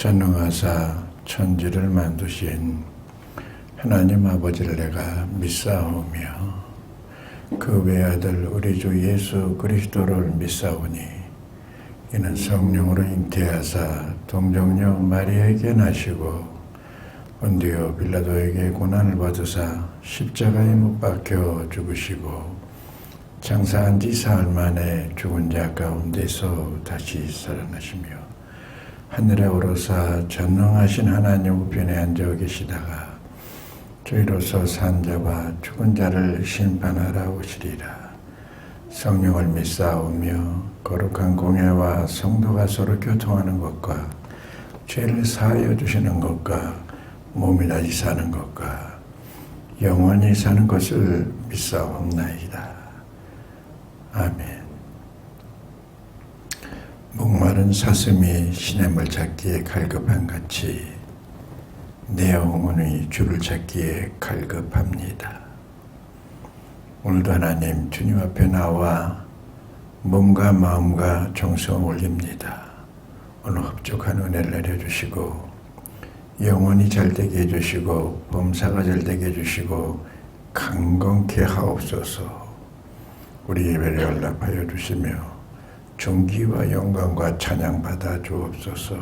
전능하사 천지를 만드신 하나님 아버지를 내가 믿사오며 그 외아들 우리 주 예수 그리스도를 믿사오니 이는 성령으로 잉태하사 동정녀 마리아에게 나시고 본디오 빌라도에게 고난을 받으사 십자가에 못 박혀 죽으시고 장사한 지 사흘 만에 죽은 자 가운데서 다시 살아나시며 하늘에 오르사 전능하신 하나님 우편에 앉아 계시다가 저희로서 산 자와 죽은 자를 심판하러 오시리라. 성령을 믿사오며 거룩한 공예와 성도가 서로 교통하는 것과 죄를 사하여 주시는 것과 몸이 다시 사는 것과 영원히 사는 것을 믿사옵나이다. 아멘. 목마른 사슴이 시냇물 찾기에 갈급한 같이 내 영혼이 주를 찾기에 갈급합니다. 오늘도 하나님 주님 앞에 나와 몸과 마음과 정성을 올립니다. 오늘 흡족한 은혜를 내려주시고 영혼이 잘되게 해주시고 범사가 잘되게 해주시고 강건케 하옵소서. 우리 예배를 연락하여 주시며 존귀와 영광과 찬양 받아 주옵소서.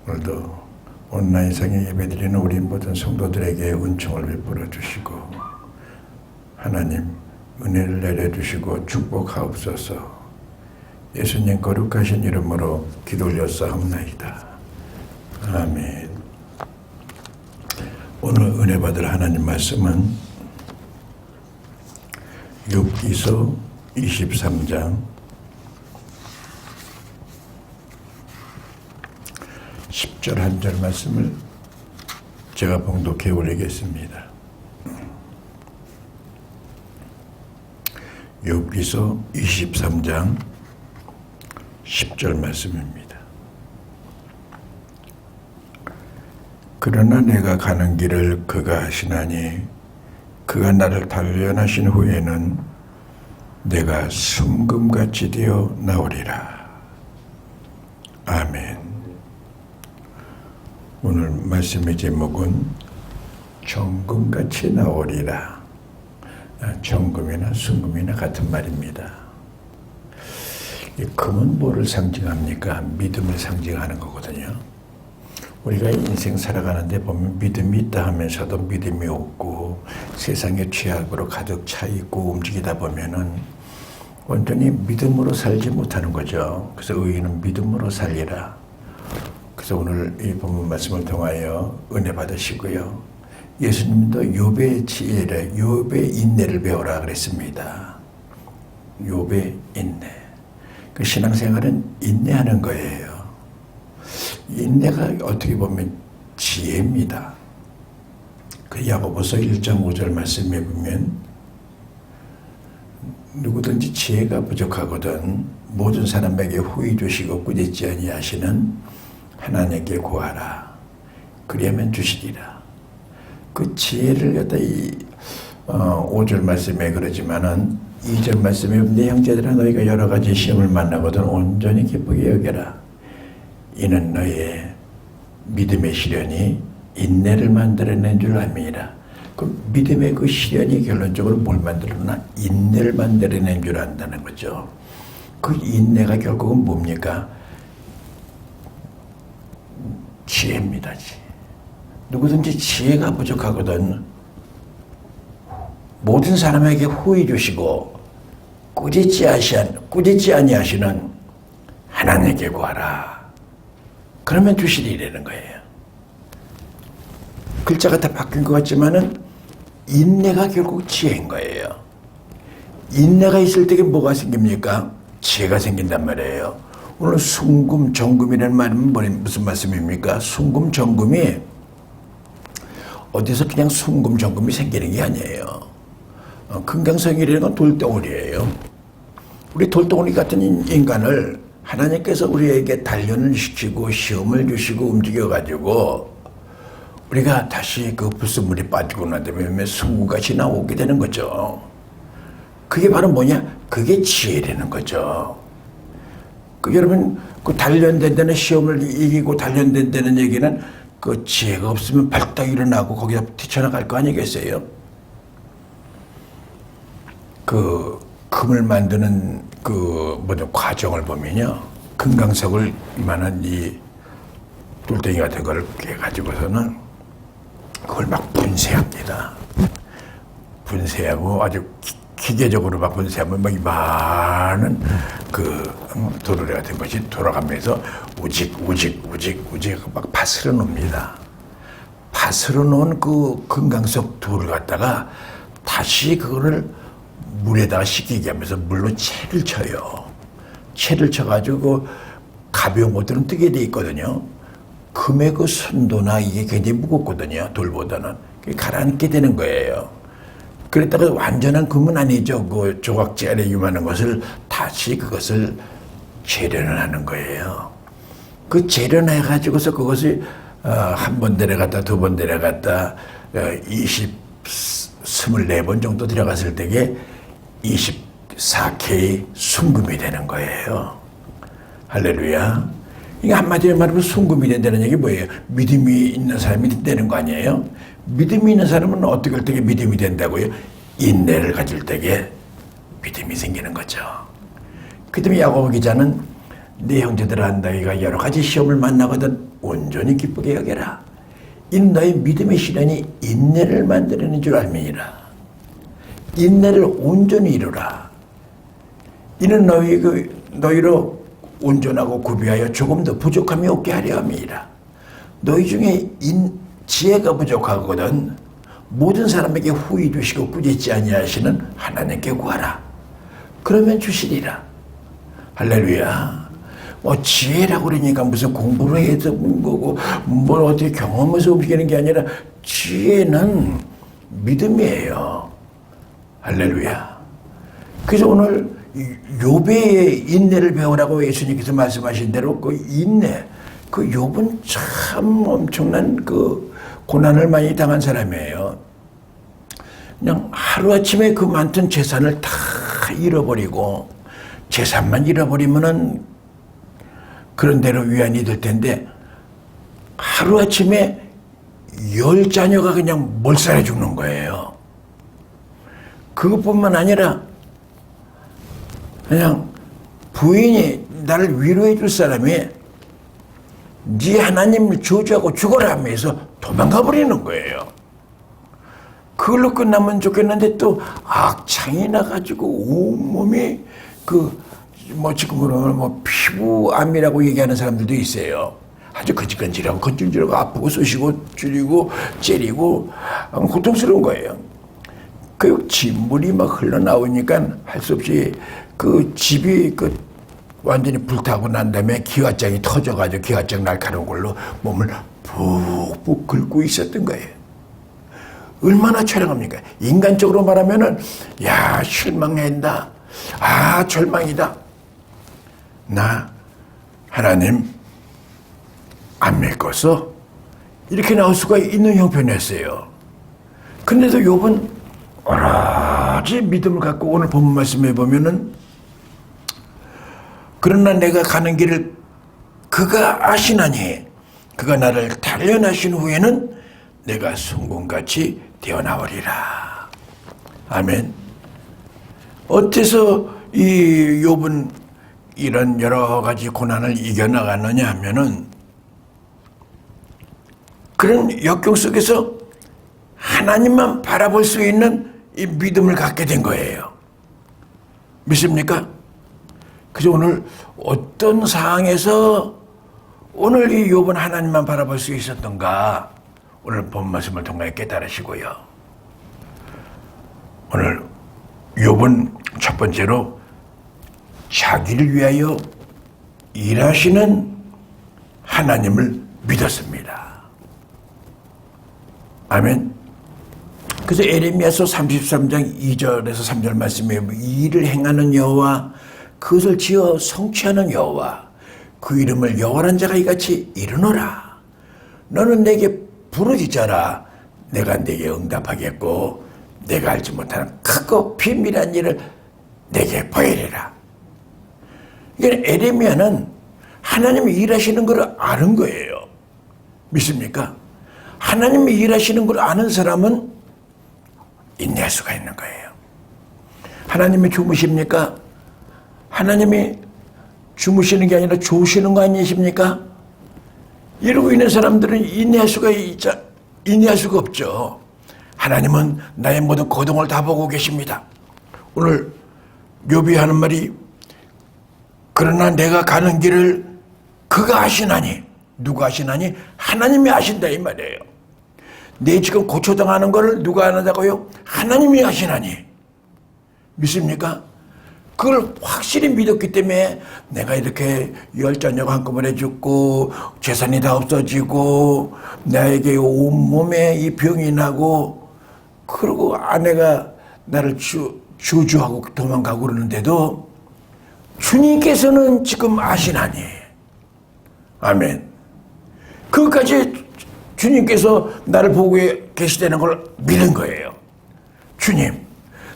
오늘도 온라인상에 예배드리는 우리 모든 성도들에게 은총을 베풀어 주시고 하나님 은혜를 내려주시고 축복하옵소서. 예수님 거룩하신 이름으로 기도 올렸사옵나이다. 아멘. 오늘 은혜 받을 하나님 말씀은 욥기서 23장 10절 한 절 말씀을 제가 봉독해 올리겠습니다. 욥기서 23장 10절 말씀입니다. 그러나 내가 가는 길을 그가 하시나니 그가 나를 단련하신 후에는 내가 순금같이 되어 나오리라. 아멘. 오늘 말씀의 제목은 정금같이 나오리라. 정금이나 순금이나 같은 말입니다. 이 금은 뭐를 상징합니까? 믿음을 상징하는 거거든요. 우리가 인생 살아가는데 보면 믿음이 있다 하면서도 믿음이 없고 세상의 죄악으로 가득 차 있고 움직이다 보면은 완전히 믿음으로 살지 못하는 거죠. 그래서 의인은 믿음으로 살리라. 그래서 오늘 이 본문 말씀을 통하여 은혜 받으시고요. 예수님도 욥의 지혜를, 욥의 인내를 배우라 그랬습니다. 욥의 인내. 그 신앙생활은 인내하는 거예요. 인내가 어떻게 보면 지혜입니다. 그 야고보서 1장 5절 말씀에 보면 누구든지 지혜가 부족하거든 모든 사람에게 후히 주시고 꾸짖지 아니하시는 하나님께 구하라. 그리하면 주시리라. 그 지혜를 갖다 이 5절 말씀에 그러지만은 2절 말씀에 내 형제들아 너희가 여러 가지 시험을 만나거든 온전히 기쁘게 여겨라. 이는 너의 믿음의 시련이 인내를 만들어낸 줄 압니다. 그 믿음의 그 시련이 결론적으로 뭘 만들어나? 인내를 만들어낸 줄 안다는 거죠. 그 인내가 결국은 뭡니까? 지혜입니다. 지혜. 누구든지 지혜가 부족하거든 모든 사람에게 후히 주시고 꾸짖지 아니하시는 하나님께 구하라. 그러면 주시리라는 거예요. 글자가 다 바뀐 것 같지만은 인내가 결국 지혜인 거예요. 인내가 있을 때 뭐가 생깁니까? 지혜가 생긴단 말이에요. 오늘 순금, 정금이라는 말은 무슨 말씀입니까? 순금, 정금이 어디서 그냥 순금, 정금이 생기는 게 아니에요. 금강석이라는 건 돌덩어리예요. 우리 돌덩어리 같은 인간을 하나님께서 우리에게 단련을 시키고 시험을 주시고 움직여가지고 우리가 다시 그 불순물이 빠지고 난 다음에 순금같이 나오게 되는 거죠. 그게 바로 뭐냐? 그게 지혜라는 거죠. 여러분 그 단련된다는 시험을 이기고 단련된다는 얘기는 그 지혜가 없으면 발딱 일어나고 거기다 뛰쳐나갈 거 아니겠어요? 그 금을 만드는 그 모든 과정을 보면요, 금강석을 이만한 이 뚫덩이 같은 걸 깨가지고서는 그걸 막 분쇄합니다. 분쇄하고 아주 기계적으로 막 분쇄하면 막 이만한 그 도르래 같은 것이 돌아가면서 우직 막 파스러 놓습니다. 파스러 놓은 그 금강석 돌을 갖다가 다시 그거를 물에다가 식히게 하면서 물로 채를 쳐요. 채를 쳐가지고 그 가벼운 것들은 뜨게 돼 있거든요. 금의 그 순도나 이게 굉장히 무겁거든요. 돌보다는. 가라앉게 되는 거예요. 그랬다가 완전한 금은 아니죠. 그 조각지 안에 이만한 것을 다시 그것을 재련을 하는 거예요. 그 재련해가지고서 그것이 한 번 내려갔다 두 번 내려갔다 24번 정도 들어갔을 때에 24K 순금이 되는 거예요. 할렐루야. 이게 한마디로 말하면 순금이 된다는 얘기 뭐예요? 믿음이 있는 사람이 되는 거 아니에요? 믿음이 있는 사람은 어떻게 할 때 믿음이 된다고요? 인내를 가질 때에 믿음이 생기는 거죠. 그 때문에 야고보 기자는 네 형제들아, 너희가 여러 가지 시험을 만나거든 온전히 기쁘게 여겨라. 이는 너희 믿음의 시련이 인내를 만드는 줄 알미니라. 인내를 온전히 이루라. 이는 너희로 온전하고 구비하여 조금 더 부족함이 없게 하려 함이라. 너희 중에 지혜가 부족하거든 모든 사람에게 후히 주시고 꾸짖지 아니하시는 하나님께 구하라. 그러면 주시리라. 할렐루야. 지혜라고 그러니까 무슨 공부를 해서 거고 뭘 어떻게 경험해서 움직이는 게 아니라 지혜는 믿음이에요. 할렐루야. 그래서 오늘 욥의 인내를 배우라고 예수님께서 말씀하신 대로 그 인내, 그 욥은 참 엄청난 그 고난을 많이 당한 사람이에요. 그냥 하루아침에 그 많던 재산을 다 잃어버리고, 재산만 잃어버리면은 그런 대로 위안이 될 텐데, 하루아침에 10자녀가 그냥 몰살해 죽는 거예요. 그것뿐만 아니라 그냥 부인이 나를 위로해 줄 사람이 네 하나님을 저주하고 죽어라 하면서 도망가 버리는 거예요. 그걸로 끝나면 좋겠는데 또 악창이 나가지고 온몸이 지금으로는 피부암이라고 얘기하는 사람들도 있어요. 아주 건질건질하고 건질건질하고 아프고 쑤시고 줄이고 째리고 고통스러운 거예요. 그 진물이 막 흘러나오니까 할 수 없이 그 집이 완전히 불타고 난 다음에 기와장이 터져가지고 기와장 날카로운 걸로 몸을 푹푹 긁고 있었던 거예요. 얼마나 처량합니까? 인간적으로 말하면은, 야, 실망한다. 아, 절망이다. 나, 하나님, 안 믿겠어? 이렇게 나올 수가 있는 형편이었어요. 근데도 욥은 오로지 믿음을 갖고 오늘 본문 말씀해 보면은, 그러나 내가 가는 길을 그가 아시나니 그가 나를 단련하신 후에는 내가 순금같이 되어나오리라. 아멘. 어째서 이 욥은 이런 여러 가지 고난을 이겨나가느냐 하면은 그런 역경 속에서 하나님만 바라볼 수 있는 이 믿음을 갖게 된 거예요. 믿습니까? 그래서 오늘 어떤 상황에서 오늘 이 욥은 하나님만 바라볼 수 있었던가 오늘 본 말씀을 통해 깨달으시고요. 오늘 욥은 첫 번째로 자기를 위하여 일하시는 하나님을 믿었습니다. 아멘. 그래서 에레미야서 33장 2절에서 3절 말씀에 일을 행하는 여호와 그것을 지어 성취하는 여호와 그 이름을 여호와란 자가 이같이 이르노라. 너는 내게 부르짖어라. 내가 내게 응답하겠고 내가 알지 못하는 크고 비밀한 일을 내게 보이리라. 이게 에레미야는 하나님이 일하시는 걸 아는 거예요. 믿습니까? 하나님이 일하시는 걸 아는 사람은 인내할 수가 있는 거예요. 하나님이 주무십니까? 하나님이 주무시는 게 아니라 좋으시는 거 아니십니까? 이러고 있는 사람들은 인내할 수가 없죠. 하나님은 나의 모든 고통을 다 보고 계십니다. 오늘 욥이 하는 말이 그러나 내가 가는 길을 그가 아시나니. 누가 아시나니? 하나님이 아신다 이 말이에요. 내 지금 고초당하는 걸 누가 아는다고요? 하나님이 아시나니. 믿습니까? 그걸 확실히 믿었기 때문에 내가 이렇게 10자녀가 한꺼번에 죽고 재산이 다 없어지고 나에게 온몸에 이 병이 나고 그리고 아내가 나를 주저하고 도망가고 그러는데도 주님께서는 지금 아시나니. 아멘. 그것까지 주님께서 나를 보고 계시다는 걸 믿은 거예요. 주님,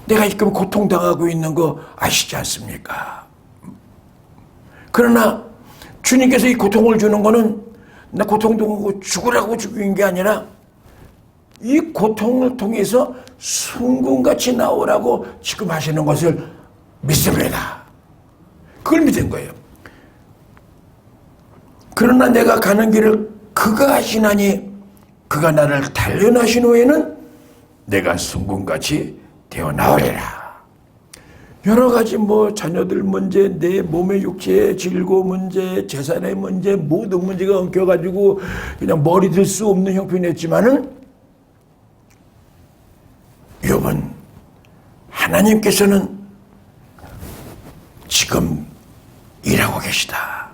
내가 지금 고통당하고 있는 거 아시지 않습니까? 그러나 주님께서 이 고통을 주는 거는 나 고통당하고 죽으라고 죽인 게 아니라 이 고통을 통해서 순금같이 나오라고 지금 하시는 것을 믿습니다. 그걸 믿은 거예요. 그러나 내가 가는 길을 그가 하시나니 그가 나를 단련하신 후에는 내가 순금같이 되어 나오리라. 여러 가지 자녀들 문제, 내 몸의 육체의 질고 문제, 재산의 문제, 모든 문제가 엉켜가지고 그냥 머리 들 수 없는 형편이었지만은 욥은 하나님께서는 지금 일하고 계시다.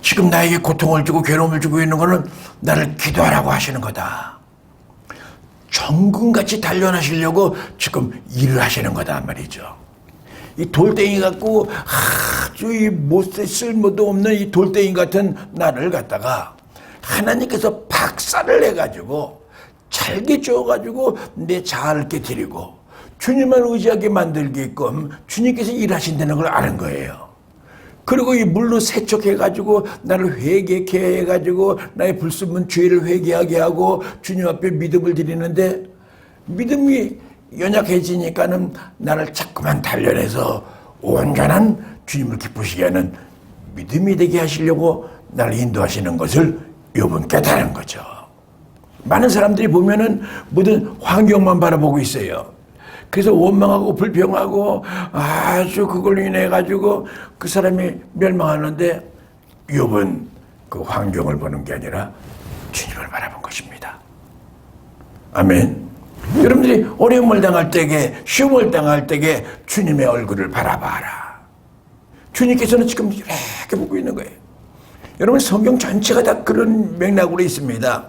지금 나에게 고통을 주고 괴로움을 주고 있는 것은 나를 기도하라고 하시는 거다. 정금같이 단련하시려고 지금 일을 하시는 거다 말이죠. 이 돌덩이 갖고 아주 이 못에 쓸모도 없는 이 돌덩이 같은 나를 갖다가 하나님께서 박살을 내가지고 잘게 쪼가지고 내 자아를 깨뜨리고 주님을 의지하게 만들게끔 주님께서 일하신다는 걸 아는 거예요. 그리고 이 물로 세척해가지고 나를 회개케 해가지고 나의 불순물 죄를 회개하게 하고 주님 앞에 믿음을 드리는데 믿음이 연약해지니까는 나를 자꾸만 단련해서 온전한 주님을 기쁘시게 하는 믿음이 되게 하시려고 나를 인도하시는 것을 욥은 깨달은 거죠. 많은 사람들이 보면은 모든 환경만 바라보고 있어요. 그래서 원망하고 불평하고 아주 그걸로 인해 가지고 그 사람이 멸망하는데 욥은 그 환경을 보는 게 아니라 주님을 바라본 것입니다. 아멘. 여러분들이 어려움을 당할 때에 시험을 당할 때에 주님의 얼굴을 바라봐라. 주님께서는 지금 이렇게 보고 있는 거예요. 여러분 성경 전체가 다 그런 맥락으로 있습니다.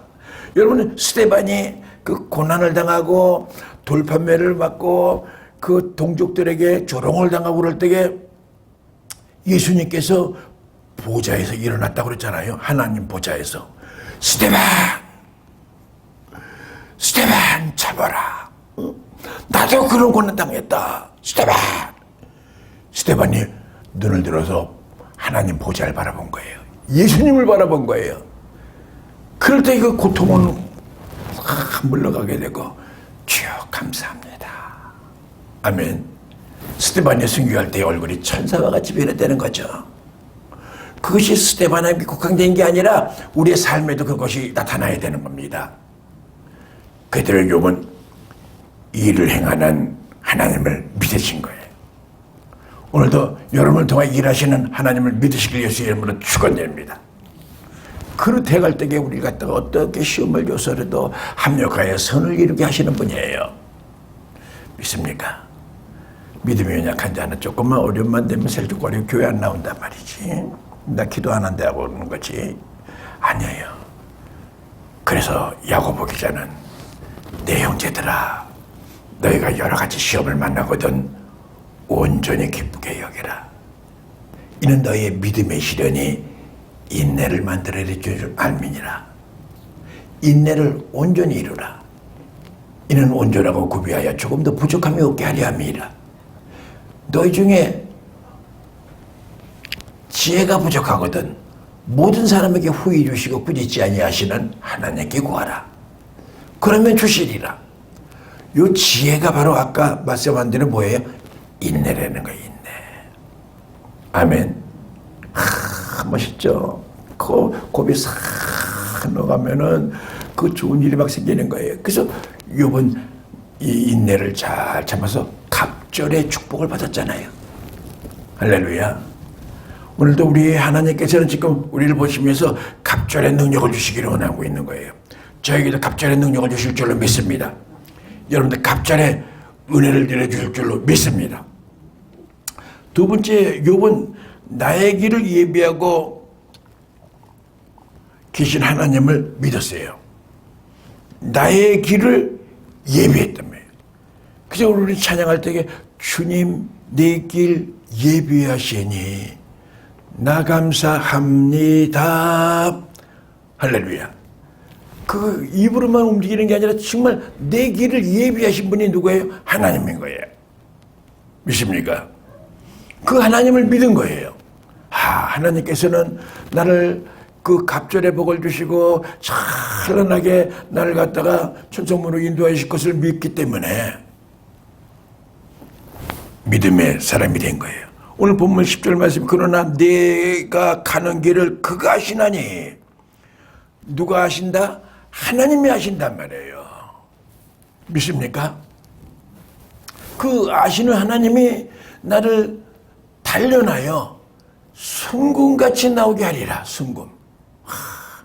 여러분 스데반이 그 고난을 당하고 돌판매를 받고 그 동족들에게 조롱을 당하고 그럴 때에 예수님께서 보좌에서 일어났다고 그랬잖아요. 하나님 보좌에서 스데반 잡아라. 나도 그런 고난 당했다. 스데반이 눈을 들어서 하나님 보좌를 바라본 거예요. 예수님을 바라본 거예요. 그럴 때 그 고통은 물러가게 되고 주여 감사합니다. 아멘. 스데반이 순교할 때 얼굴이 천사와 같이 변했다는 거죠. 그것이 스데반에게 국한된 게 아니라 우리의 삶에도 그것이 나타나야 되는 겁니다. 그대로 욥은 일을 행하는 하나님을 믿으신 거예요. 오늘도 여러분을 통해 일하시는 하나님을 믿으시길 예수의 이름으로 축원드립니다. 그릇 해갈 때에 우리 갖다가 어떻게 시험을 줘서라도 합력하여 선을 이루게 하시는 분이에요. 믿습니까? 믿음이 연약한 자는 조금만 어려움만 되면 셀쭉거리고 교회 안 나온단 말이지. 나 기도 안 한다고 그러는 거지. 아니에요. 그래서 야고보 기자는 내 형제들아 너희가 여러 가지 시험을 만나거든 온전히 기쁘게 여기라. 이는 너희의 믿음의 시련이 인내를 만들어낼 줄 알미니라. 인내를 온전히 이루라. 이는 온전하고 구비하여 조금 더 부족함이 없게 하려 함이라. 너희 중에 지혜가 부족하거든 모든 사람에게 후히 주시고 꾸짖지 아니하시는 하나님께 구하라. 그러면 주시리라. 요 지혜가 바로 아까 말씀한 대로 뭐예요? 인내라는 거예요. 인내. 아멘. 멋있죠? 그 고비 싹 넣어가면은 그 좋은 일이 막 생기는 거예요. 그래서 욥은 이 인내를 잘 참아서 갑절의 축복을 받았잖아요. 할렐루야. 오늘도 우리 하나님께서는 지금 우리를 보시면서 갑절의 능력을 주시기를 원하고 있는 거예요. 저에게도 갑절의 능력을 주실 줄로 믿습니다. 여러분들 갑절의 은혜를 내려주실 줄로 믿습니다. 두 번째, 욥은 나의 길을 예비하고 계신 하나님을 믿었어요. 나의 길을 예비했단 말이에요. 그래서 우리 찬양할 때 주님 내 길 예비하시니 나 감사합니다. 할렐루야. 그 입으로만 움직이는 게 아니라 정말 내 길을 예비하신 분이 누구예요? 하나님인 거예요. 믿습니까? 그 하나님을 믿은 거예요. 하나님께서는 나를 그 갑절의 복을 주시고 찬란하게 나를 갖다가 천성문으로 인도하실 것을 믿기 때문에 믿음의 사람이 된 거예요. 오늘 본문 10절 말씀, 그러나 내가 가는 길을 그가 아시나니. 누가 아신다? 하나님이 아신단 말이에요. 믿습니까? 그 아시는 하나님이 나를 단련하여 순금같이 나오게 하리라. 순금.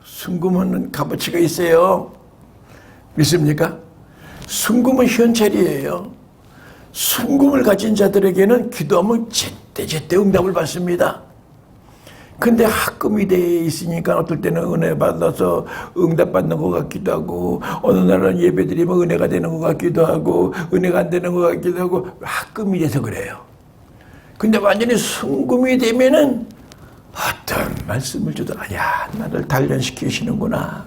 순금은 값어치가 있어요. 믿습니까? 순금은 현찰이에요. 순금을 가진 자들에게는 기도하면 제때 응답을 받습니다. 근데 합금이 돼 있으니까 어떨 때는 은혜 받아서 응답받는 것 같기도 하고, 어느 날은 예배 드리면 은혜가 되는 것 같기도 하고, 은혜가 안 되는 것 같기도 하고, 합금이 돼서 그래요. 근데 완전히 순금이 되면은 어떤 말씀을 줘도 나를 단련시키시는구나,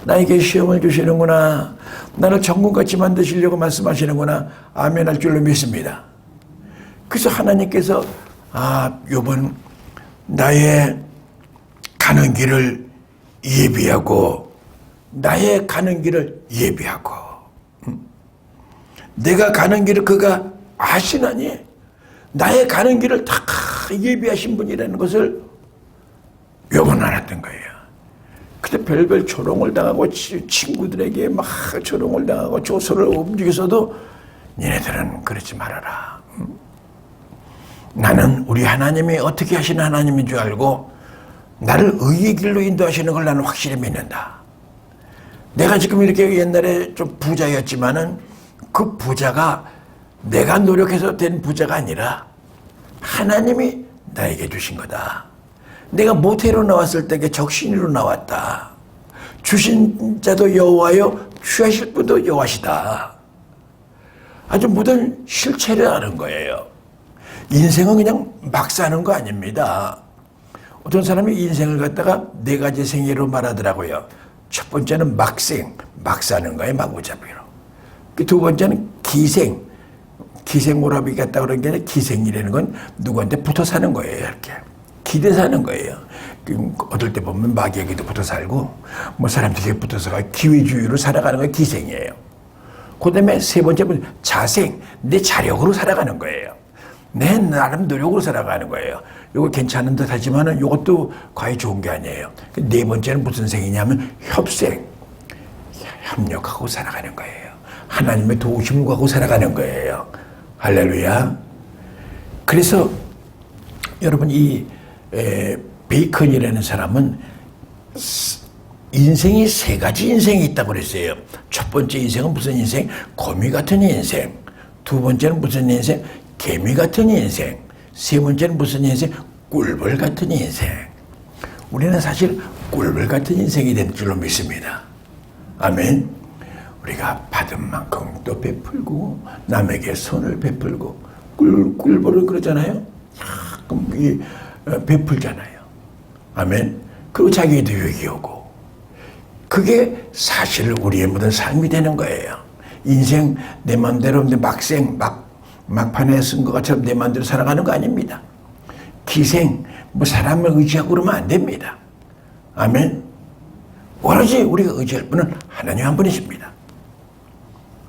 나에게 시험을 주시는구나, 나를 천국같이 만드시려고 말씀하시는구나, 아멘 할 줄로 믿습니다. 그래서 하나님께서 욥은 나의 가는 길을 예비하고, 나의 가는 길을 예비하고, 내가 가는 길을 그가 아시나니, 나의 가는 길을 다 예비하신 분이라는 것을 욥은 알았던 거예요. 그때 별별 조롱을 당하고 친구들에게 막 조롱을 당하고 조소를 움직여서도 니네들은 그러지 말아라. 나는 우리 하나님이 어떻게 하시는 하나님인 줄 알고 나를 의의 길로 인도하시는 걸 나는 확실히 믿는다. 내가 지금 이렇게 옛날에 좀 부자였지만은 그 부자가 내가 노력해서 된 부자가 아니라 하나님이 나에게 주신 거다. 내가 모태로 나왔을 때 적신으로 나왔다. 주신 자도 여호와요, 취하실 분도 여호와시다. 아주 모든 실체를 아는 거예요. 인생은 그냥 막 사는 거 아닙니다. 어떤 사람이 인생을 갖다가 4가지 생애로 말하더라고요. 첫 번째는 막생, 막 사는 거예요, 마구잡이로. 두 번째는 기생, 기생오라비 같다 그런 게 아니라 기생이라는 건 누구한테 붙어 사는 거예요, 이렇게. 기대 사는 거예요. 어떨 때 보면 마귀에게도 붙어 살고, 사람들에게 붙어서 기회주의로 살아가는 건 기생이에요. 그 다음에 세 번째는 자생, 내 자력으로 살아가는 거예요. 내 나름 노력으로 살아가는 거예요. 이거 괜찮은 듯 하지만은 이것도 과히 좋은 게 아니에요. 네 번째는 무슨 생이냐면 협생, 협력하고 살아가는 거예요. 하나님의 도우심을 구하고 살아가는 거예요. 할렐루야. 그래서 여러분 이 베이컨이라는 사람은 인생이 3가지 인생이 있다고 그랬어요. 첫 번째 인생은 무슨 인생? 거미 같은 인생. 두 번째는 무슨 인생? 개미 같은 인생. 세 번째는 무슨 인생? 꿀벌 같은 인생. 우리는 사실 꿀벌 같은 인생이 된 줄로 믿습니다. 아멘. 우리가 받은 만큼 또 베풀고 남에게 손을 베풀고 꿀벌은 그러잖아요. 가끔 베풀잖아요. 아멘. 그리고 자기도 유익이 오고. 그게 사실 우리의 모든 삶이 되는 거예요. 인생 내 마음대로 막생 막판에 쓴 것처럼 내 마음대로 살아가는 거 아닙니다. 기생 뭐 사람을 의지하고 그러면 안 됩니다. 아멘. 오로지 우리가 의지할 분은 하나님 한 분이십니다.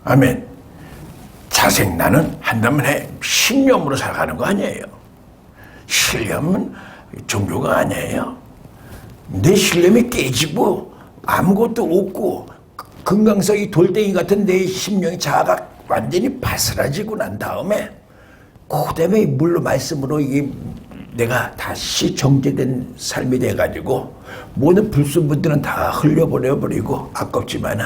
아멘. 자생 나는 한다면 해. 신념으로 살아가는 거 아니에요. 신념은 종교가 아니에요. 내 신념이 깨지고 아무것도 없고 금강석이 돌덩이 같은 내 심령의 자아가 완전히 바스라지고 난 다음에 그다음에 물로 말씀으로 이게 내가 다시 정제된 삶이 돼가지고 모든 불순물들은 다 흘려버려버리고 아깝지만은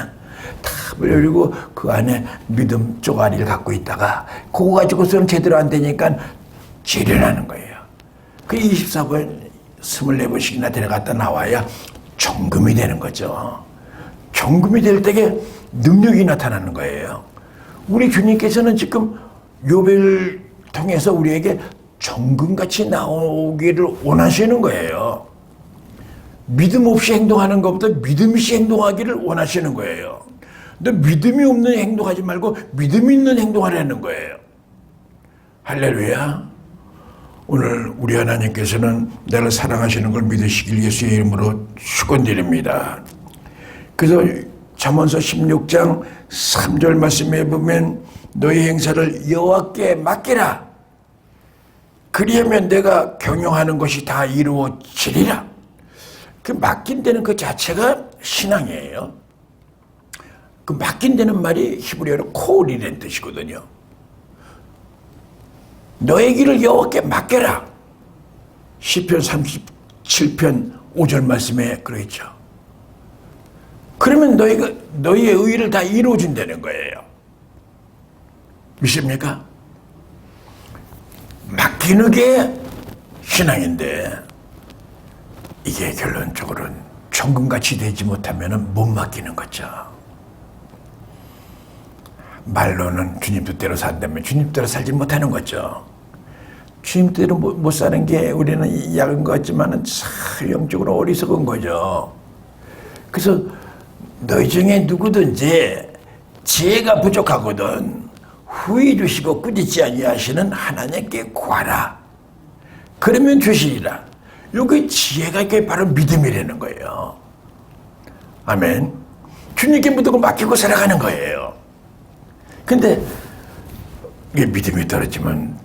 다 흘려버리고 그 안에 믿음 쪼가리를 갖고 있다가 그거 가지고서는 제대로 안 되니까 재련하는 거예요. 그 24번 24번씩이나 데려갔다 나와야 정금이 되는 거죠. 정금이 될 때에 능력이 나타나는 거예요. 우리 주님께서는 지금 욥을 통해서 우리에게 정금같이 나오기를 원하시는 거예요. 믿음 없이 행동하는 것보다 믿음 있이 행동하기를 원하시는 거예요. 근데 믿음이 없는 행동하지 말고 믿음 있는 행동하라는 거예요. 할렐루야. 오늘 우리 하나님께서는 나를 사랑하시는 걸 믿으시길 예수의 이름으로 축원드립니다. 그래서 잠언서 16장 3절 말씀에 보면 너희 행사를 여호와께 맡기라. 그리하면 내가 경영하는 것이 다 이루어지리라. 그 맡긴다는 그 자체가 신앙이에요. 그 맡긴다는 말이 히브리어로 콜이라는 뜻이거든요. 너의 길을 여호와께 맡겨라. 시편 37편 5절 말씀에 그러있죠. 그러면 너희의 의의를 다 이루어준다는 거예요. 믿습니까? 맡기는 게 신앙인데 이게 결론적으로는 정금같이 되지 못하면 못 맡기는 거죠. 말로는 주님 뜻대로 산다면 주님 뜻대로 살지 못하는 거죠. 주님 뜻대로 못 사는 게 우리는 약은 것 같지만 영적으로 어리석은 거죠. 그래서 너희 중에 누구든지 지혜가 부족하거든 후히 주시고 꾸짖지 아니하시는 하나님께 구하라. 그러면 주시리라. 여기 지혜가 이게 바로 믿음이라는 거예요. 아멘. 주님께 무조건 맡기고 살아가는 거예요. 근데 이게 믿음이 떨어지면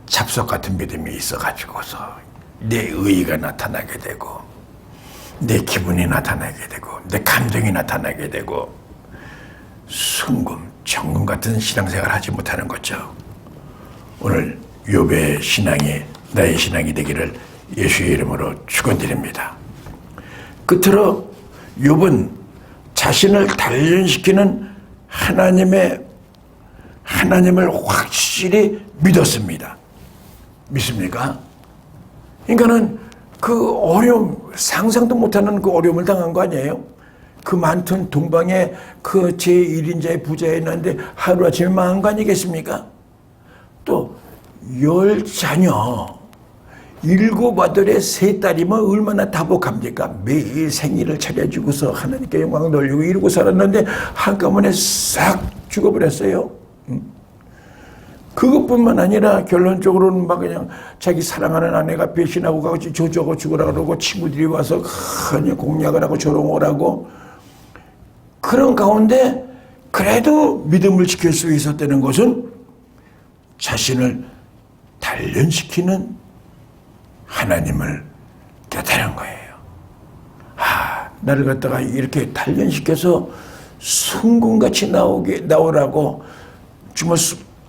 잡석 같은 믿음이 있어가지고서 내 의의가 나타나게 되고 내 기분이 나타나게 되고 내 감정이 나타나게 되고 순금, 정금 같은 신앙생활을 하지 못하는 거죠. 오늘 욥의 신앙이 나의 신앙이 되기를 예수의 이름으로 축원드립니다. 끝으로 욥은 자신을 단련시키는 하나님을 확실히 믿었습니다. 믿습니까? 그러니까는 그 어려움, 상상도 못하는 그 어려움을 당한 거 아니에요? 그 많던 동방에 그 제1인자의 부자였는데 하루아침에 망한 거 아니겠습니까? 또 10자녀 7 아들에 3딸이면 얼마나 다복합니까? 매일 생일을 차려주고서 하나님께 영광을 돌리고 이러고 살았는데 한꺼번에 싹 죽어버렸어요. 그것뿐만 아니라 결론적으로는 막 그냥 자기 사랑하는 아내가 배신하고 가고 저저거 죽으라 그러고 친구들이 와서 그냥 공략을 하고 조롱을 하고 그런 가운데 그래도 믿음을 지킬 수 있었다는 것은 자신을 단련시키는 하나님을 깨달은 거예요. 나를 갖다가 이렇게 단련시켜서 순금같이 나오라고 정말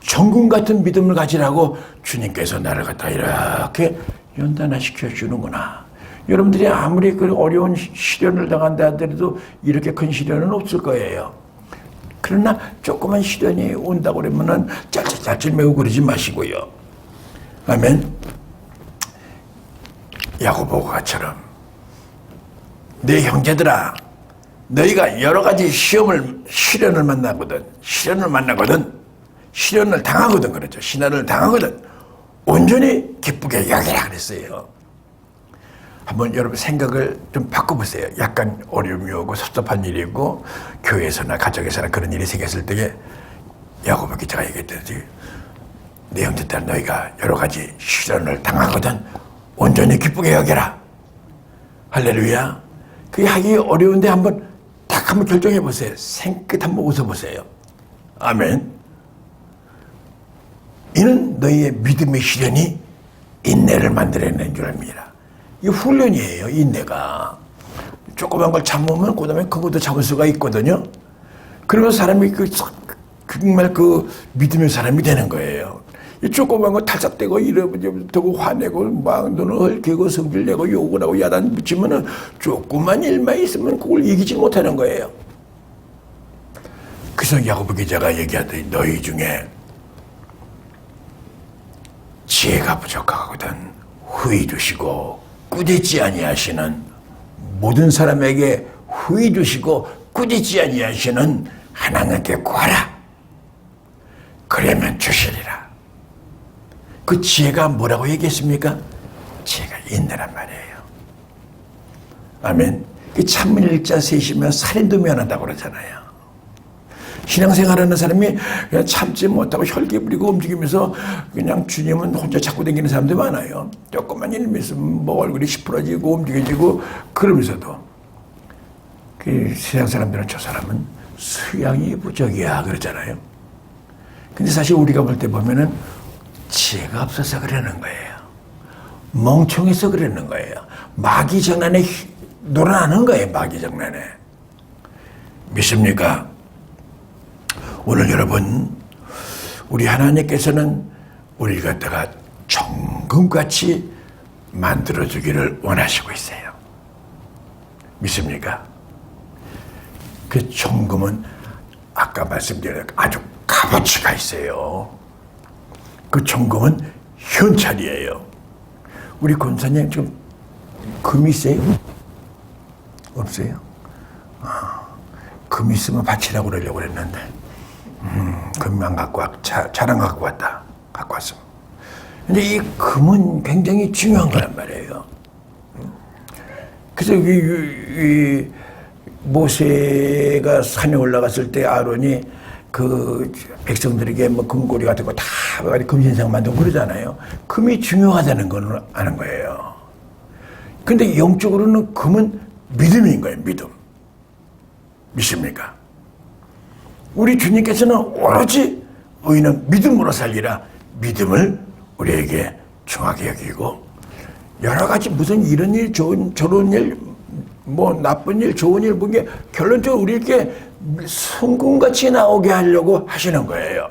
정금 같은 믿음을 가지라고 주님께서 나를 갖다 이렇게 연단화시켜 주는구나. 여러분들이 아무리 그 어려운 시련을 당한다 하더라도 이렇게 큰 시련은 없을 거예요. 그러나 조그만 시련이 온다고 그러면은 짤짤짤 매우 그러지 마시고요. 아멘. 야고보가처럼 내 형제들아, 너희가 여러 가지 시련을 만나거든, 시련을 당하거든, 그렇죠. 시련을 당하거든. 온전히 기쁘게 여기라 그랬어요. 한번 여러분 생각을 좀 바꿔보세요. 약간 어려움이 오고 섭섭한 일이고 교회에서나 가정에서나 그런 일이 생겼을 때에 야고보 기자가 얘기했듯이 내 형제들 너희가 여러 가지 시련을 당하거든 온전히 기쁘게 여겨라. 할렐루야. 그게 하기 어려운데 한번 결정해 보세요. 생끝 한번 웃어보세요. 아멘. 이는 너희의 믿음의 시련이 인내를 만들어내는 줄 압니다. 이 훈련이에요. 인내가. 조그만 걸 참으면 그 다음에 그것도 참을 수가 있거든요. 그러면 사람이 정말 믿음의 사람이 되는 거예요. 이 조그만 거 탈삭되고 이러고 화내고 막 눈을 헐기고 성질내고 욕을 하고 야단 붙이면은 조그만 일만 있으면 그걸 이기지 못하는 거예요. 그래서 야고보 기자가 얘기하더니 너희 중에 지혜가 부족하거든 후히 주시고 꾸짖지 아니하시는 모든 사람에게 후히 주시고 꾸짖지 아니하시는 하나님께 구하라. 그러면 주시리라. 그 지혜가 뭐라고 얘기했습니까? 지혜가 인내란 말이에요. 아멘. 그 참는 일자 셋이면 살인도 면한다고 그러잖아요. 신앙생활하는 사람이 그냥 참지 못하고 혈기 부리고 움직이면서 그냥 주님은 혼자 찾고 다니는 사람들 많아요. 조금만 일 있으면 뭐 얼굴이 시퍼러지고 움직여지고 그러면서도 그 세상 사람들은 저 사람은 수양이 부족이야 그러잖아요. 근데 사실 우리가 볼 때 보면은 지혜가 없어서 그러는 거예요. 멍청해서 그러는 거예요. 마귀 장난에 놀아나는 거예요. 마귀 장난에. 믿습니까? 오늘 여러분 우리 하나님께서는 우리를 갖다가 정금같이 만들어주기를 원하시고 있어요. 믿습니까? 그 정금은 아까 말씀드린 아주 값어치가 있어요. 그 정금은 현찰이에요. 우리 권사님 지금 금 있어요? 없어요? 금 있으면 바치라고 그러려고 그랬는데 금만 갖고 자랑 갖고 왔다. 갖고 왔어. 근데 이 금은 굉장히 중요한 거란 말이에요. 그래서 이 모세가 산에 올라갔을 때 아론이 그 백성들에게 뭐 금고리 같은 거 다 금신상 만들고 그러잖아요. 금이 중요하다는 걸 아는 거예요. 근데 영적으로는 금은 믿음인 거예요. 믿음. 믿습니까? 우리 주님께서는 오로지 의인은 믿음으로 살리라. 믿음을 우리에게 중하게 여기고 여러 가지 무슨 이런 일, 저런 일, 뭐 나쁜 일, 좋은 일, 보게 결론적으로 우리에게 순금같이 나오게 하려고 하시는 거예요.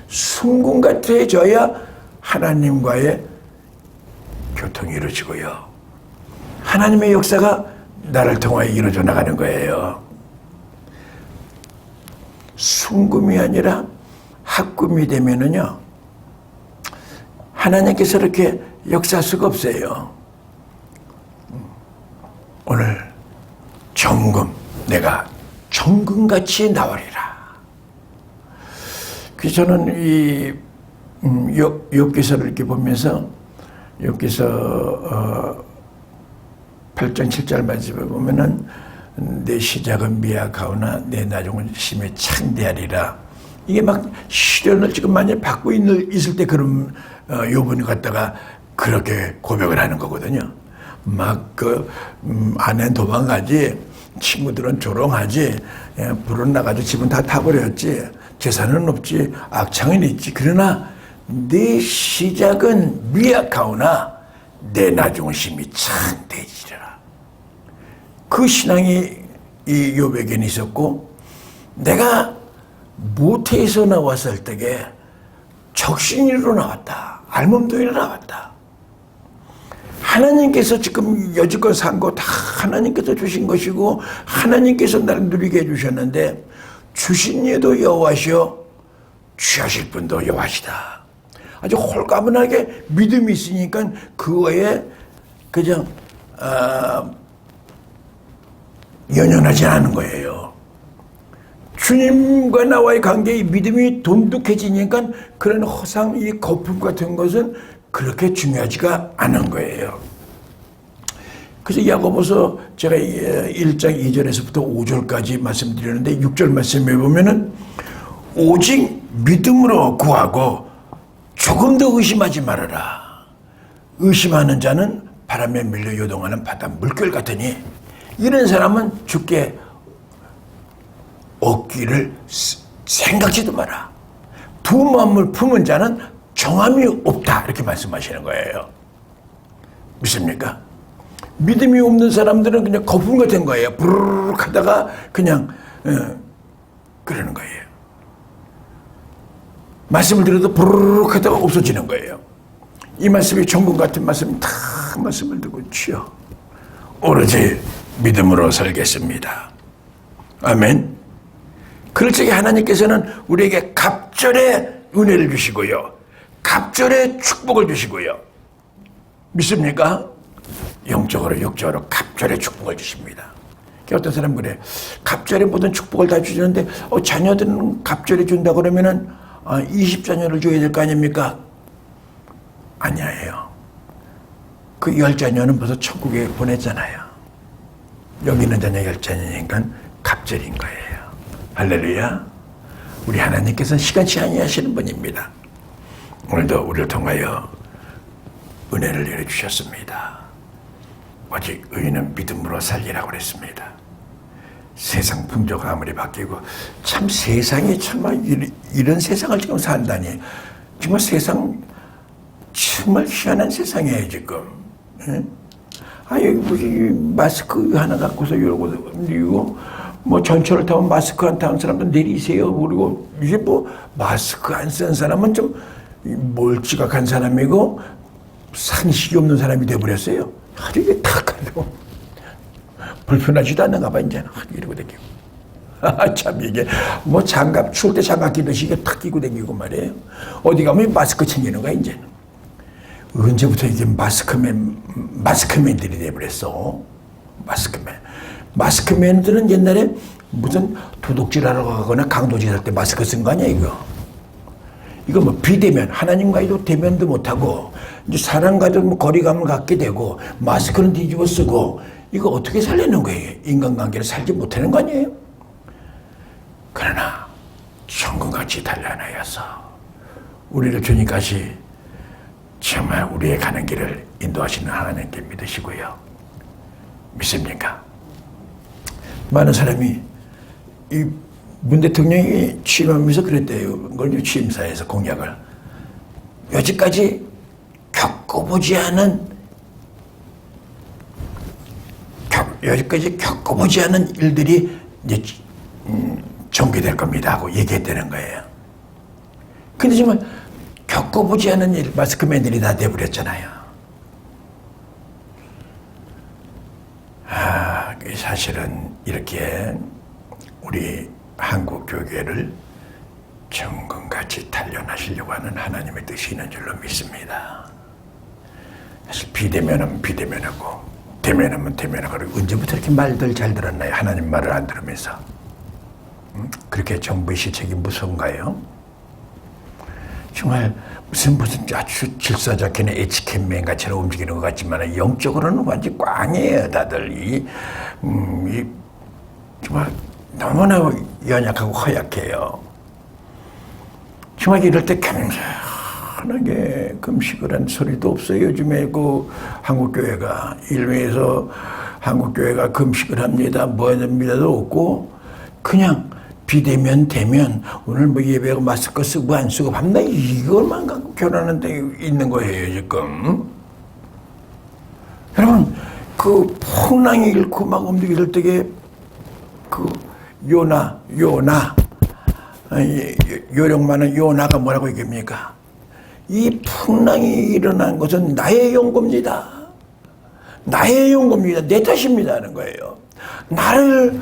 순금같아져야 하나님과의 교통이 이루어지고요. 하나님의 역사가 나를 통하여 이루어져 나가는 거예요. 순금이 아니라 합금이 되면은요, 하나님께서 이렇게 역사할 수가 없어요. 오늘 정금, 내가 정금같이 나오리라. 그래서 저는 이 욥기서를 이렇게 보면서 욥기서 8장 7절 말씀을 보면은 내 시작은 미약하오나 내 나중은 심히 창대하리라. 이게 막 시련을 지금 많이 받고 있을 때 그런 욥을 갖다가 그렇게 고백을 하는 거거든요. 막 아내는 도망가지, 친구들은 조롱하지, 불은 나가지고 집은 다 타버렸지, 재산은 없지, 악창은 있지. 그러나 내 시작은 미약하오나 내 나중은 심히 창대해지리라. 그 신앙이 이 욥에게는 있었고, 내가 모태에서 나왔을 때에 적신이로 나왔다. 알몸도이로 나왔다. 하나님께서 지금 여지껏 산 거 다 하나님께서 주신 것이고 하나님께서 나를 누리게 해주셨는데 주신 이도 여호와시오 취하실 분도 여호와시다. 아주 홀가분하게 믿음이 있으니까 그거에 그냥 연연하지 않은 거예요. 주님과 나와의 관계의 믿음이 돈독해지니까 그런 허상, 이 거품 같은 것은 그렇게 중요하지가 않은 거예요. 그래서 야고보서 제가 1장 2절에서부터 5절까지 말씀드렸는데 6절 말씀에 보면은 오직 믿음으로 구하고 조금도 의심하지 말아라. 의심하는 자는 바람에 밀려 요동하는 바다 물결 같으니 이런 사람은 주께 얻기를 생각지도 마라. 두 마음을 품은 자는 정함이 없다. 이렇게 말씀하시는 거예요. 믿습니까? 믿음이 없는 사람들은 그냥 거품 같은 거예요. 부르륵 하다가 그냥 그러는 거예요. 말씀을 들어도 부르륵 하다가 없어지는 거예요. 이 말씀이 정금 같은 말씀, 다 말씀을 듣고 치여 오로지 믿음으로 살겠습니다. 아멘. 그럴 적에 하나님께서는 우리에게 갑절의 은혜를 주시고요, 갑절의 축복을 주시고요. 믿습니까? 영적으로 육적으로 갑절의 축복을 주십니다. 어떤 사람은 그래, 갑절에 모든 축복을 다 주시는데 자녀들은 갑절에 준다 그러면은 20자녀를 줘야 될 거 아닙니까? 아니에요. 그 10자녀는 벌써 천국에 보냈잖아요. 여기 있는 자녀 10자녀니까 갑절인 거예요. 할렐루야. 우리 하나님께서는 시간치 아니하시는 분입니다. 오늘도 우리를 통하여 은혜를 내려주셨습니다. 오직 의인은 믿음으로 살리라고 그랬습니다. 세상 풍조가 아무리 바뀌고 참 세상이 정말 이런 세상을 지금 산다니 정말 세상 정말 희한한 세상이에요 지금. 여기 뭐 마스크 하나 갖고서 이러고 뭐 전철을 타면 마스크 안 타는 사람도 내리세요. 그리고 이제 뭐 마스크 안 쓴 사람은 좀 몰지각한 사람이고 상식이 없는 사람이 돼버렸어요. 아주 이게 탁 하고 불편하지도 않는가 봐 이제는 이러고 다니고. 참 이게 뭐 장갑 추울 때 장갑 끼듯이 이게 탁 끼고 다니고 말이에요. 어디 가면 마스크 챙기는 거야 이제는. 언제부터 이게 마스크맨들이 돼버렸어. 마스크맨들은 옛날에 무슨 도둑질하러 가거나 강도질 할 때 마스크 쓴 거 아니야 이거 뭐 비대면, 하나님과도 대면도 못하고 이제 사람과도 뭐 거리감을 갖게 되고 마스크는 뒤집어 쓰고 이거 어떻게 살리는 거예요? 인간관계를 살지 못하는 거 아니에요? 그러나 천국같이 단련하여서 우리를 주님까지 정말 우리의 가는 길을 인도하시는 하나님께 믿으시고요. 믿습니까? 많은 사람이 이 문 대통령이 취임하면서 그랬대요. 그걸 취임사에서 공약을. 여지까지 겪어보지 않은 일들이 이제 전개될 겁니다 하고 얘기했다는 거예요. 근데 정말 겪어보지 않은 일, 마스크맨들이 다 돼버렸잖아요. 사실은 이렇게 우리 한국 교회를 정금같이 단련하시려고 하는 하나님의 뜻이 있는 줄로 믿습니다. 사실 비대면은 비대면하고 대면하면 대면하고 언제부터 이렇게 말들 잘 들었나요? 하나님 말을 안 들으면서. 그렇게 정부의 시책이 무서운가요? 정말 무슨 아주 질서적인 에치켓맨 같이는 움직이는 것 같지만 영적으로는 완전 꽝이에요. 다들 정말 너무나 연약하고 허약해요. 정말 이럴 때 겸손하게 금식을 한 소리도 없어요. 요즘에 그 한국교회가 일베에서 한국교회가 금식을 합니다. 뭐 합니다도 없고 그냥 비대면 대면 오늘 뭐 예배하고 마스크 쓰고 안 쓰고 밤낮 이것만 갖고 결혼하는 데 있는 거예요 지금. 여러분 그 풍랑이 잃고 막 움직일 때에 그 요나 요령 많은 요나가 뭐라고 얘기합니까? 이 풍랑이 일어난 것은 나의 용고입니다. 나의 용고입니다. 내 탓입니다 하는 거예요. 나를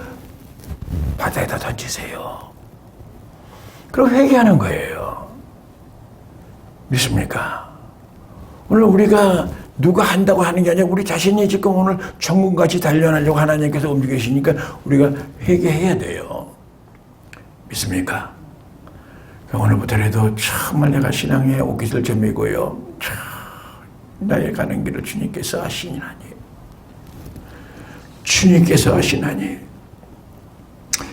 바다에다 던지세요. 그리고 회개하는 거예요. 믿습니까? 오늘 우리가 누가 한다고 하는 게 아니라 우리 자신이 지금 오늘 천국같이 단련하려고 하나님께서 움직이시니까 우리가 회개해야 돼요. 믿습니까? 오늘부터라도 정말 내가 신앙의 옷깃을 점이고요. 나의 가는 길을 주님께서 하시나니 주님께서 하시나니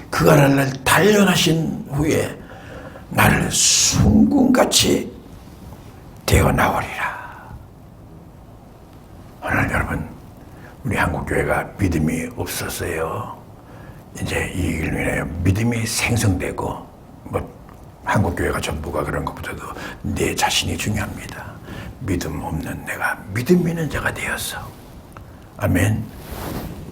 그가 나를 단련하신 후에 나를 순금같이 되어 나오리라. 오늘 여러분, 우리 한국교회가 믿음이 없었어요. 이제 이 일로 인하여 믿음이 생성되고, 한국교회가 전부가 그런 것보다도 내 자신이 중요합니다. 믿음 없는 내가 믿음 있는 자가 되었어. 아멘.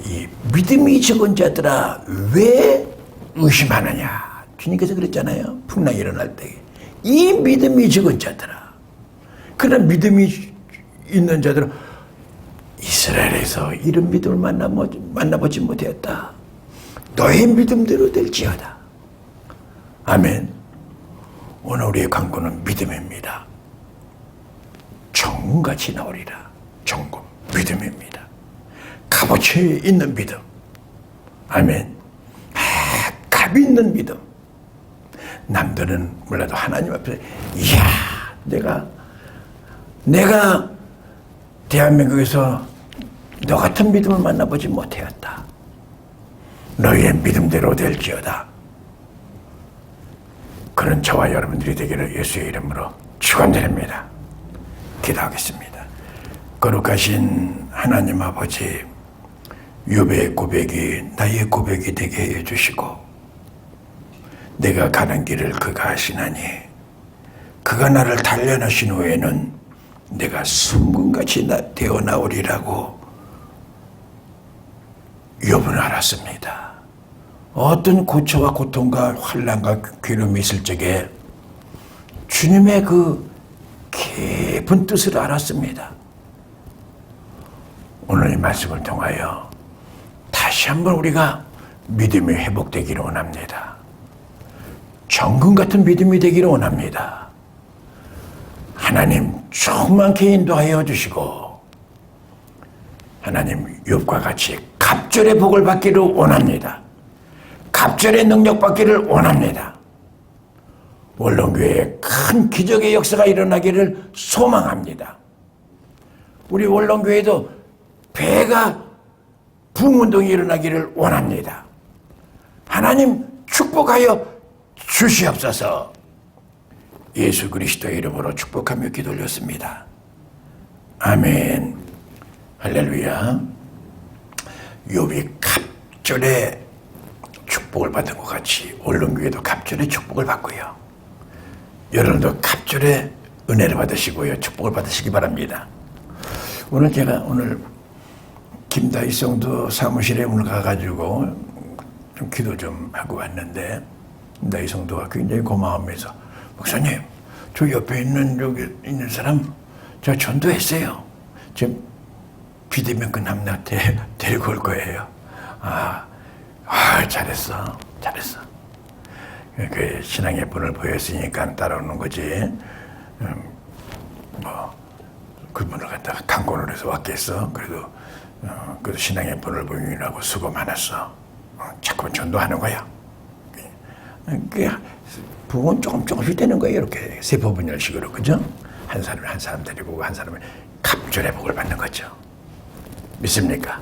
이 믿음이 적은 자들아 왜 의심하느냐. 주님께서 그랬잖아요. 풍랑이 일어날 때. 이 믿음이 적은 자들아. 그러나 믿음이 있는 자들은 이스라엘에서 이런 믿음을 만나보지 못했다. 너의 믿음대로 될지어다. 아멘. 오늘 우리의 관건은 믿음입니다. 정금같이 나오리라. 정금, 믿음입니다. 값어치 있는 믿음. 아멘. 값 있는 믿음. 남들은 몰라도 하나님 앞에 이야, 내가 대한민국에서 너 같은 믿음을 만나보지 못하였다. 너희의 믿음대로 될지어다. 그런 저와 여러분들이 되기를 예수의 이름으로 축원드립니다. 기도하겠습니다. 거룩하신 하나님 아버지, 욥의 고백이 나의 고백이 되게 해 주시고, 내가 가는 길을 그가 아시나니 그가 나를 단련하신 후에는 내가 순금같이 되어 나오리라고 욥은 알았습니다. 어떤 고초와 고통과 환난과 괴로움이 있을 적에 주님의 그 깊은 뜻을 알았습니다. 오늘 이 말씀을 통하여 다시 한번 우리가 믿음이 회복되기를 원합니다. 정금 같은 믿음이 되기를 원합니다. 하나님 충만케 인도하여 주시고 하나님 욥과 같이 갑절의 복을 받기를 원합니다. 갑절의 능력 받기를 원합니다. 원롱교회에 큰 기적의 역사가 일어나기를 소망합니다. 우리 원롱교회도 배가 부흥운동이 일어나기를 원합니다. 하나님 축복하여 주시옵소서. 예수 그리스도의 이름으로 축복하며 기도 올렸습니다. 아멘. 할렐루야. 욥이 갑절의 축복을 받은 것 같이 원롱교회도 갑절의 축복을 받고요. 여러분도 갑절의 은혜를 받으시고요. 축복을 받으시기 바랍니다. 오늘 김다희 성도 사무실에 오늘 가가지고 좀 기도 좀 하고 왔는데, 김다희 성도가 굉장히 고마워하면서, 목사님, 저 옆에 여기 있는 사람, 저 전도했어요. 지금 비대면 끝나면 데리고 올 거예요. 잘했어. 그 신앙의 본을 보였으니까 따라오는 거지. 그분을 갖다가 강권을 해서 왔겠어. 그래도 신앙의 본을 보이라고 수고 많았어. 자꾸 전도하는 거야. 부흥은 조금씩 되는 거예요. 이렇게 세포분열식으로, 그죠? 한 사람 데리고 한 사람을 갑절의 복을 받는 거죠. 믿습니까?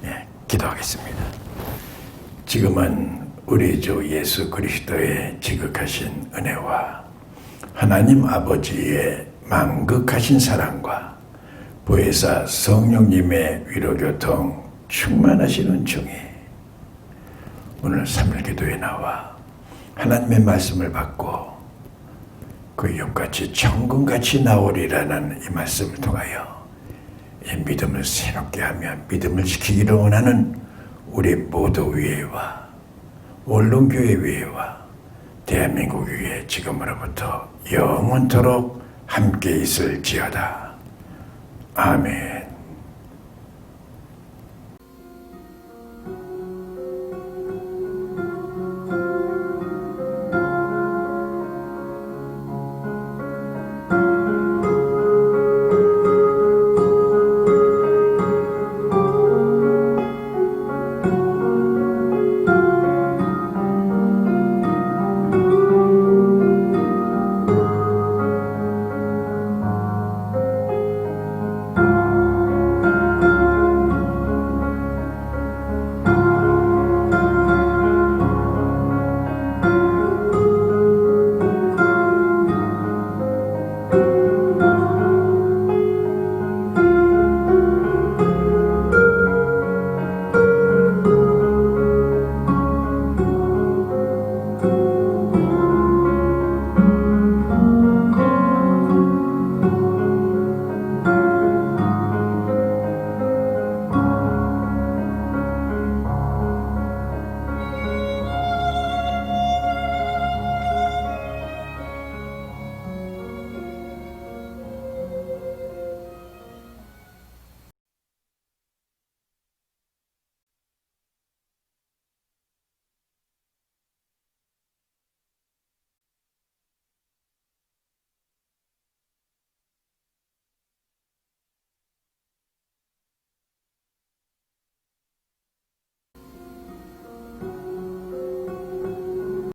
예, 기도하겠습니다. 지금은 우리 주 예수 그리스도의 지극하신 은혜와 하나님 아버지의 만극하신 사랑과 보혜사 성령님의 위로교통 충만하신 은총이 오늘 3일 기도에 나와 하나님의 말씀을 받고 그 욥같이 정금같이 나오리라는 이 말씀을 통하여 이 믿음을 새롭게 하며 믿음을 지키기를 원하는 우리 모두 위에와 원롱교회 위에와 대한민국 위에 지금으로부터 영원토록 함께 있을지어다. 아멘.